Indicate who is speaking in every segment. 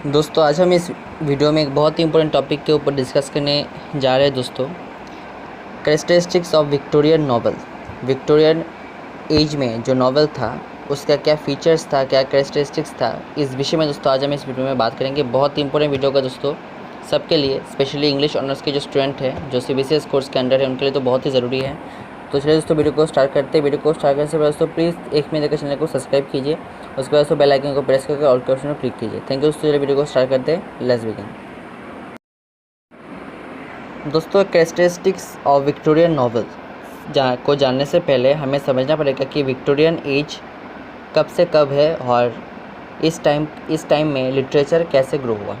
Speaker 1: दोस्तों आज हम इस वीडियो में एक बहुत ही इंपॉर्टेंट टॉपिक के ऊपर डिस्कस करने जा रहे हैं दोस्तों। Characteristics of Victorian novel. Victorian age में जो नॉवल था उसका क्या फीचर्स था, क्या कैरेक्टरिस्टिक्स था, इस विषय में दोस्तों आज हम इस वीडियो में बात करेंगे। बहुत ही इंपॉर्टेंट वीडियो का दोस्तों सबके लिए, स्पेशली इंग्लिश ऑनर्स के जो स्टूडेंट हैं जो CBSE कोर्स के अंडर है उनके लिए तो बहुत ही ज़रूरी है। तो चलिए दोस्तों वीडियो को स्टार्ट करते हैं। वीडियो को स्टार्ट करने से पहले दोस्तों प्लीज़ एक मिनट के चैनल को सब्सक्राइब कीजिए, उसके बाद दोस्तों बेल आइकन को प्रेस करके ऑल के ऑप्शन पर क्लिक कीजिए। थैंक यू दोस्तों। चलिए वीडियो को स्टार्ट करते हैं, लेट्स बिगिन। दोस्तों कैरेक्टरिस्टिक्स ऑफ विक्टोरियन नॉवल को जानने से पहले हमें समझना पड़ेगा कि विक्टोरियन एज कब से कब है और इस टाइम में लिटरेचर कैसे ग्रो हुआ।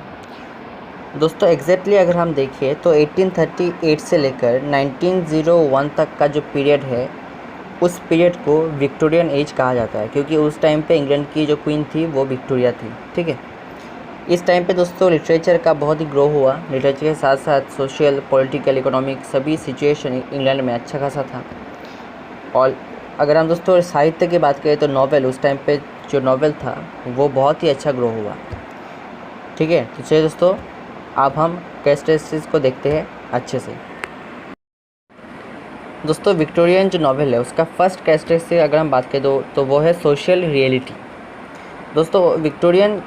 Speaker 1: दोस्तों एग्जैक्टली अगर हम देखें तो 1838 से लेकर 1901 तक का जो पीरियड है उस पीरियड को विक्टोरियन एज कहा जाता है, क्योंकि उस टाइम पे इंग्लैंड की जो क्वीन थी वो विक्टोरिया थी। ठीक है, इस टाइम पे दोस्तों लिटरेचर का बहुत ही ग्रो हुआ। लिटरेचर के साथ साथ सोशल, पॉलिटिकल, इकोनॉमिक सभी सिचुएशन इंग्लैंड में अच्छा खासा था। और अगर हम दोस्तों साहित्य की बात करें तो नॉवेल, उस टाइम पे जो नॉवेल था वो बहुत ही अच्छा ग्रो हुआ। ठीक है, तो चलिए दोस्तों अब हम कैरेक्टरिस्टिक्स को देखते हैं अच्छे से। दोस्तों विक्टोरियन जो नॉवेल है उसका फर्स्ट कैरेक्टरिस्टिक अगर हम बात करें तो वो है सोशल रियलिटी। दोस्तों विक्टोरियन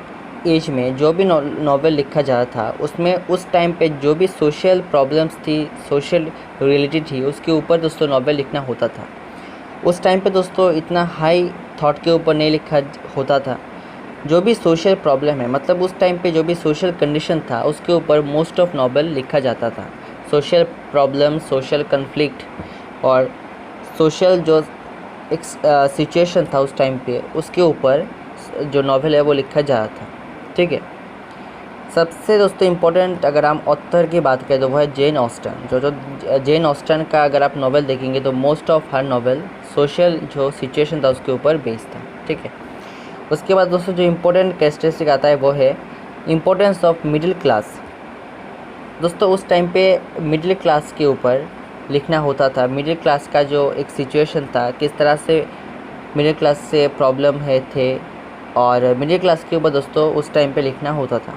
Speaker 1: एज में जो भी नॉवेल लिखा जा रहा था उसमें उस टाइम पे जो भी सोशल प्रॉब्लम्स थी, सोशल रियलिटी थी, उसके ऊपर दोस्तों नॉवेल लिखना होता था। उस टाइम पे दोस्तों इतना हाई थॉट के ऊपर नहीं लिखा होता था। जो भी सोशल प्रॉब्लम है, मतलब उस टाइम पे जो भी सोशल कंडीशन था उसके ऊपर मोस्ट ऑफ नॉवेल लिखा जाता था। सोशल प्रॉब्लम, सोशल कन्फ्लिक्ट और सोशल जो एक सिचुएशन था उस टाइम पे उसके ऊपर जो नॉवेल है वो लिखा जा रहा था। ठीक है, सबसे दोस्तों इम्पोर्टेंट अगर हम ऑथर की बात करें तो वो है जेन ऑस्टन। जो जेन ऑस्टन का अगर आप नॉवेल देखेंगे तो most of her novel social जो सिचुएशन था उसके ऊपर बेस्ड था। ठीक है, उसके बाद दोस्तों जो इम्पोर्टेंट कैरेक्टरिस्टिक आता है वो है इम्पोर्टेंस ऑफ मिडिल क्लास। दोस्तों उस टाइम पे मिडिल क्लास के ऊपर लिखना होता था। मिडिल क्लास का जो एक सिचुएशन था, किस तरह से मिडिल क्लास से प्रॉब्लम है थे, और मिडिल क्लास के ऊपर दोस्तों उस टाइम पे लिखना होता था।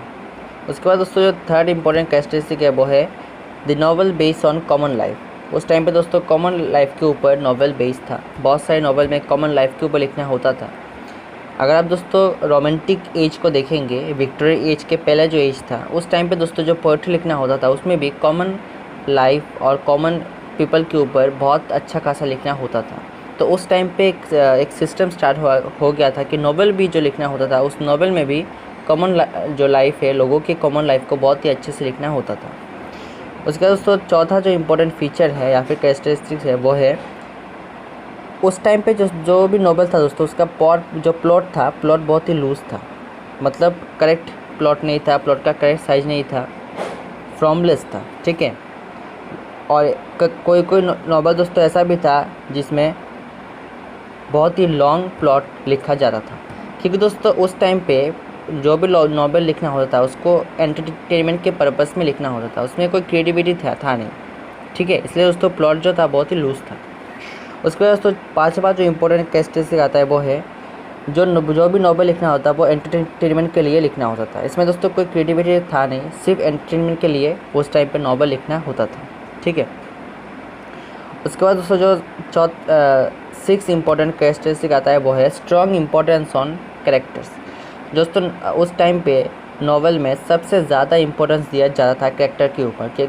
Speaker 1: उसके बाद दोस्तों जो थर्ड इम्पोर्टेंट कैरेक्टरिस्टिक है वो है the novel based on common life. उस टाइम पे दोस्तों कॉमन लाइफ के ऊपर नॉवल बेस्ड था। बहुत सारे नॉवल में कॉमन लाइफ के ऊपर लिखना होता था। अगर आप दोस्तों रोमांटिक एज को देखेंगे, विक्टोरियन एज के पहले जो एज था उस टाइम पे दोस्तों जो पोएट्री लिखना होता था उसमें भी कॉमन लाइफ और कॉमन पीपल के ऊपर बहुत अच्छा खासा लिखना होता था। तो उस टाइम पे एक सिस्टम स्टार्ट हो गया था कि नॉवेल भी जो लिखना होता था उस नॉवेल में भी कॉमन जो लाइफ है, लोगों की कॉमन लाइफ को बहुत ही अच्छे से लिखना होता था। उसके बाद दोस्तों चौथा जो इम्पोर्टेंट फीचर है या फिर कैरेक्टरिस्टिक्स है वो है उस टाइम पे जो भी नॉवेल था दोस्तों उसका प्लॉट बहुत ही लूज़ था। मतलब करेक्ट प्लॉट नहीं था, प्लॉट का करेक्ट साइज नहीं था, फॉर्मलेस था। ठीक है, और कोई नॉवेल दोस्तों ऐसा भी था जिसमें बहुत ही लॉन्ग प्लॉट लिखा जाता था, क्योंकि दोस्तों उस टाइम पे जो भी नॉवेल लिखना होता था उसको एंटरटेनमेंट के पर्पस में लिखना होता था, उसमें कोई क्रिएटिविटी था नहीं। ठीक है, इसलिए दोस्तों प्लॉट जो था बहुत ही लूज़ था। उसके बाद दोस्तों पांचवा जो इम्पोर्टेंट कैरेक्टरिस्टिक आता है वो है जो भी नॉवेल लिखना होता है वो एंटरटेनमेंट के लिए लिखना होता था। इसमें दोस्तों कोई क्रिएटिविटी था नहीं, सिर्फ एंटरटेनमेंट के लिए उस टाइम पे नॉवेल लिखना होता था। ठीक है, उसके बाद दोस्तों जो सिक्स इम्पोर्टेंट कैरेक्टरिस्टिक आता है वो है स्ट्रॉन्ग इम्पोर्टेंस ऑन कैरेक्टर्स। दोस्तों उस टाइम पे नॉवेल में सबसे ज़्यादा इम्पोर्टेंस दिया जाता था कैरेक्टर के ऊपर, कि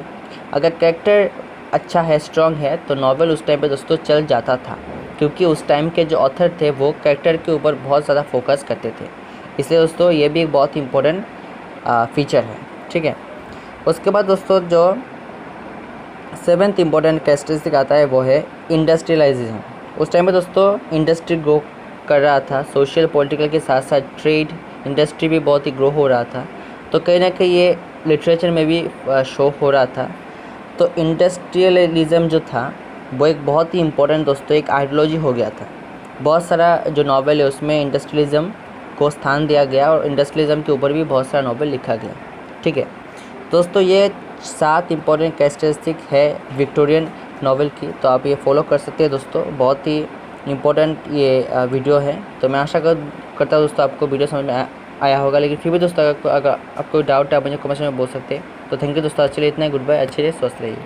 Speaker 1: अगर कैरेक्टर अच्छा है, स्ट्रॉन्ग है तो नॉवेल उस टाइम पे दोस्तों चल जाता था, क्योंकि उस टाइम के जो ऑथर थे वो कैरेक्टर के ऊपर बहुत ज़्यादा फोकस करते थे। इसलिए दोस्तों ये भी एक बहुत ही इम्पोर्टेंट फीचर है। ठीक है, उसके बाद दोस्तों जो सेवेंथ इम्पोर्टेंट कैरेक्टरिस्टिक आता है वो है इंडस्ट्रियलाइजेशन। उस टाइम पे दोस्तों इंडस्ट्री ग्रो कर रहा था, सोशल पॉलिटिकल के साथ साथ ट्रेड इंडस्ट्री भी बहुत ही ग्रो हो रहा था। तो कहीं ना कहीं ये लिटरेचर में भी शो हो रहा था। तो इंडस्ट्रियलिज्म जो था वो एक बहुत ही इम्पोर्टेंट दोस्तों एक आइडियोलॉजी हो गया था। बहुत सारा जो नॉवेल है उसमें इंडस्ट्रियलिज्म को स्थान दिया गया और इंडस्ट्रियलिज्म के ऊपर भी बहुत सारा नॉवेल लिखा गया। ठीक है दोस्तों, ये 7 इम्पोर्टेंट कैरेक्टरिस्टिक है विक्टोरियन नॉवेल की, तो आप ये फॉलो कर सकते हैं दोस्तों। बहुत ही इम्पोर्टेंट ये वीडियो है, तो मैं आशा करता हूँ दोस्तों आपको वीडियो समझ में आया होगा, लेकिन फिर भी दोस्तों अगर आपको डाउट है आप मुझे कमेंट में बोल सकते हैं। तो थैंक यू दोस्तों, चलिए इतना ही, गुड बाय, अच्छे रहिए, स्वस्थ रहिए।